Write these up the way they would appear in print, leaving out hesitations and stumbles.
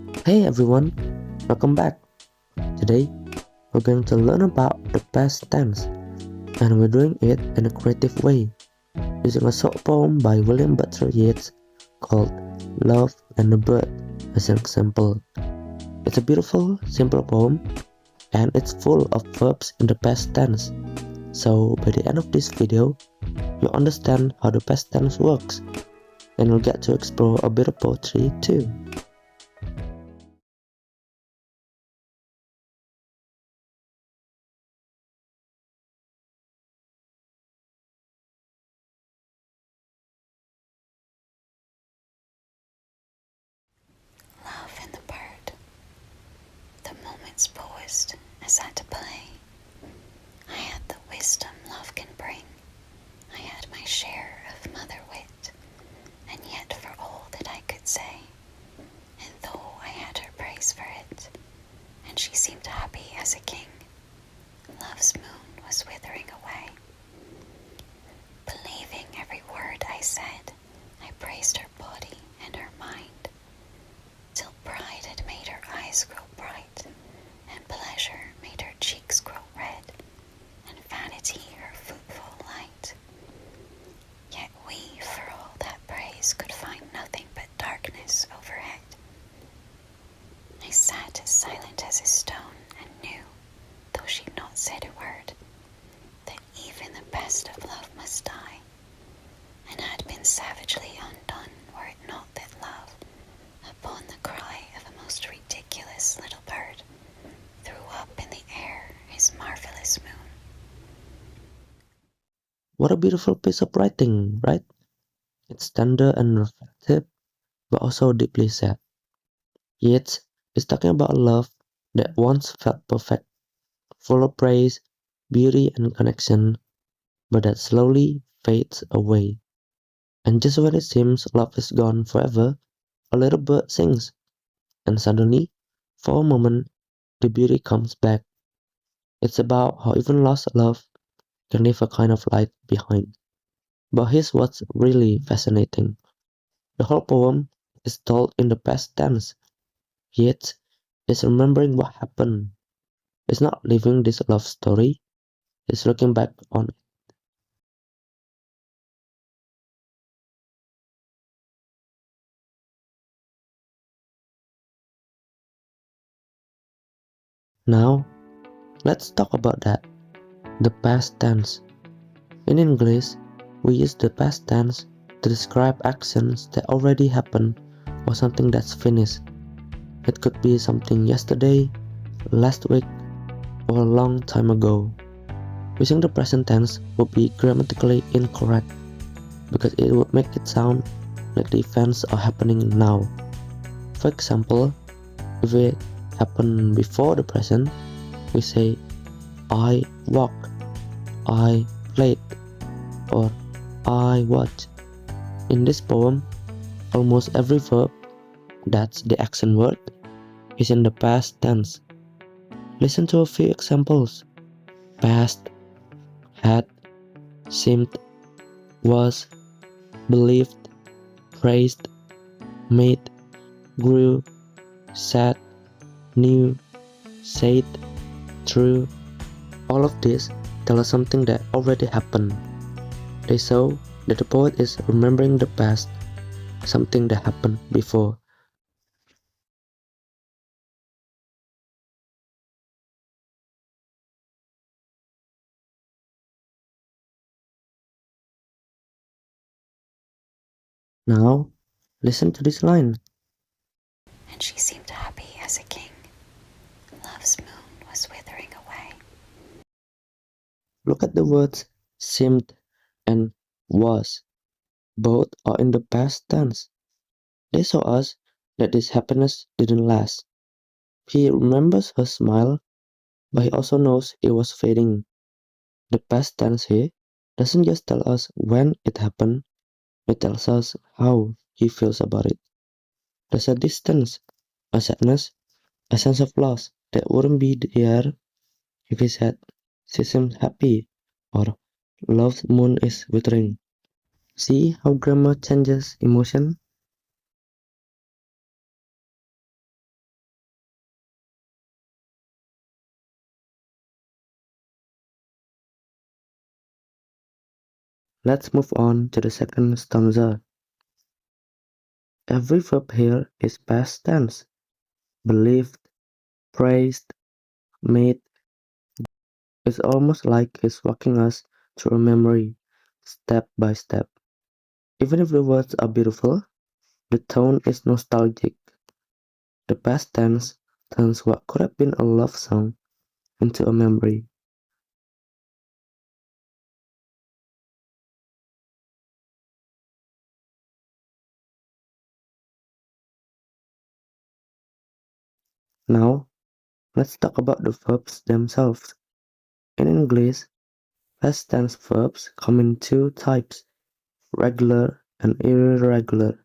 Hey everyone, welcome back. Today we're going to learn about the past tense, and we're doing it in a creative way using a short poem by William Butler Yeats called Love and the Bird as an example. It's a beautiful, simple poem and it's full of verbs in the past tense. So by the end of this video, you'll understand how the past tense works and you'll get to explore a bit of poetry too. Love and the bird. The moments paused as I to play. I had the wisdom love can bring. I had my share of mother wit, and yet for all that I could say, and though I had her praise for it, and she seemed happy as a king, love's moon was withering away. Believing every word I said, I praised her body and her mind, till pride had made her eyes grow bright, and pleasure made her cheeks grow red, and vanity her fruitful light. Yet we, for all that praise, could find nothing but darkness overhead. I sat as silent as a stone, and knew, though she'd not said a word, that even the best of love must die, and had been savagely undone were it not that love, upon the cry of a most ridiculous little bird, threw up in the air his marvelous moon. What a beautiful piece of writing, right? It's tender and reflective, but also deeply sad. Yeats is talking about love that once felt perfect, full of praise, beauty, and connection, but that slowly fades away. And just when it seems love is gone forever, a little bird sings, and suddenly, for a moment, the beauty comes back. It's about how even lost love can leave a kind of light behind. But here's what's really fascinating. The whole poem is told in the past tense, yet is remembering what happened. It's not living this love story, it's looking back on it. Now, let's talk about that. The past tense. In English, we use the past tense to describe actions that already happened or something that's finished. It could be something yesterday, last week, or a long time ago. Using the present tense would be grammatically incorrect because it would make it sound like the events are happening now. For example, if it happened before the present, we say I walked, I played, or I watched. In this poem, almost every verb, that's the action word, is in the past tense. Listen to a few examples. Past, had, seemed, was, believed, praised, made, grew, said, knew, said, true. All of this tell us something that already happened. They show that the poet is remembering the past, something that happened before. Now, listen to this line. And she seemed happy as a king. Love's moon was withering away. Look at the words seemed and was. Both are in the past tense. They show us that this happiness didn't last. He remembers her smile, but he also knows it was fading. The past tense here doesn't just tell us when it happened, it tells us how he feels about it. There's a distance, a sadness, a sense of loss that wouldn't be there if he said, she seems happy, or love's moon is withering. See how grammar changes emotion? Let's move on to the second stanza. Every verb here is past tense. Believed, praised, made. It's almost like he's walking us through a memory, step by step. Even if the words are beautiful, the tone is nostalgic. The past tense turns what could have been a love song into a memory. Now, let's talk about the verbs themselves. In English, past tense verbs come in two types, regular and irregular.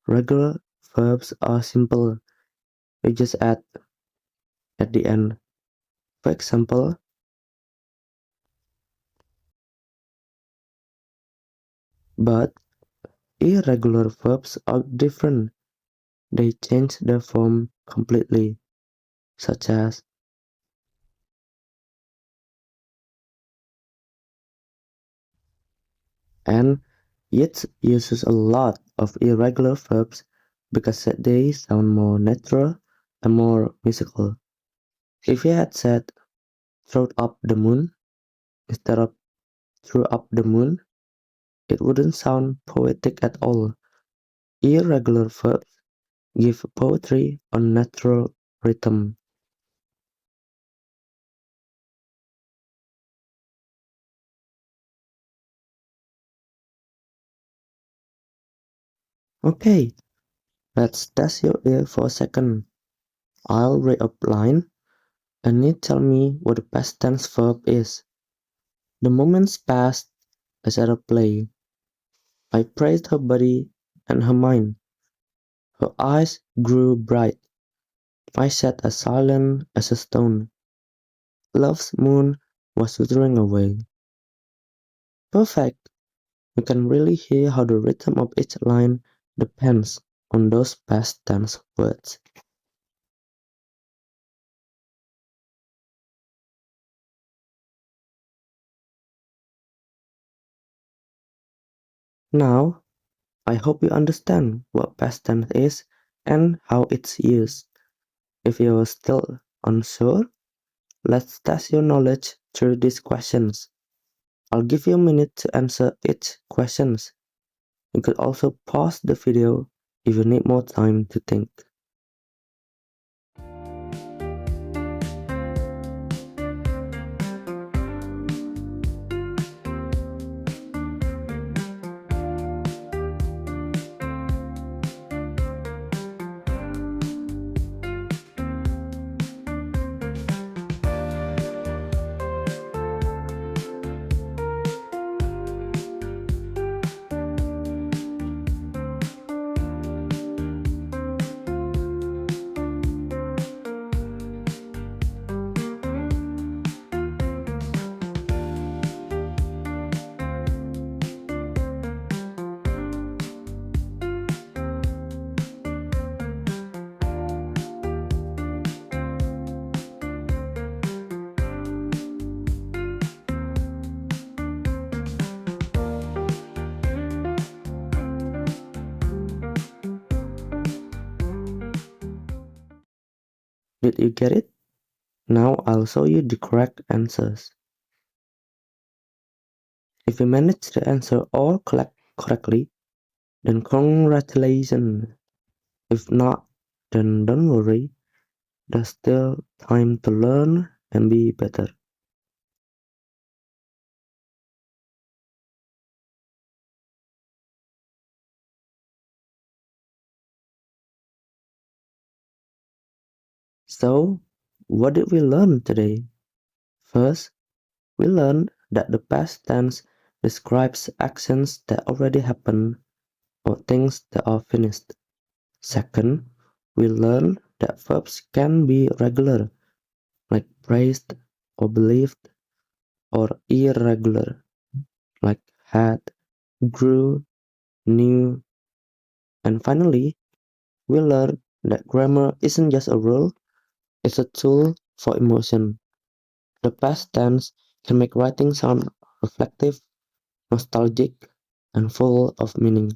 Regular verbs are simple, we just add at the end. For example, but irregular verbs are different. They change their form completely, such as and Yeats uses a lot of irregular verbs because they sound more natural and more musical. If he had said throw up the moon instead of threw up the moon, it wouldn't sound poetic at all. Irregular verbs give poetry a natural rhythm. Okay, let's test your ear for a second. I'll read a line and you tell me what the past tense verb is. The moments passed as at a play. I praised her body and her mind. Her eyes grew bright. I sat as silent as a stone. Love's moon was withering away. Perfect. You can really hear how the rhythm of each line depends on those past tense words. Now, I hope you understand what past tense is and how it's used. If you're still unsure, let's test your knowledge through these questions. I'll give you a minute to answer each question. You could also pause the video if you need more time to think. Did you get it? Now I'll show you the correct answers. If you managed to answer all correctly, then congratulations. If not, then don't worry. There's still time to learn and be better. So, what did we learn today? First, we learned that the past tense describes actions that already happened or things that are finished. Second, we learned that verbs can be regular, like praised or believed, or irregular, like had, grew, knew. And finally, we learned that grammar isn't just a rule, it's a tool for emotion. The past tense can make writing sound reflective, nostalgic, and full of meaning.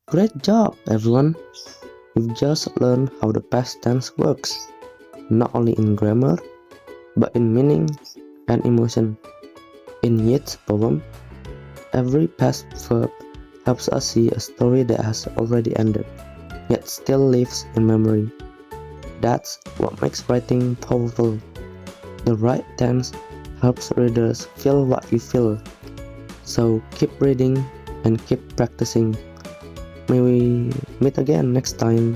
Great job, everyone! You've just learned how the past tense works, not only in grammar, but in meaning and emotion. In Yeats' poem, every past verb helps us see a story that has already ended, yet still lives in memory. That's what makes writing powerful. The right tense helps readers feel what you feel. So keep reading and keep practicing. May we meet again next time.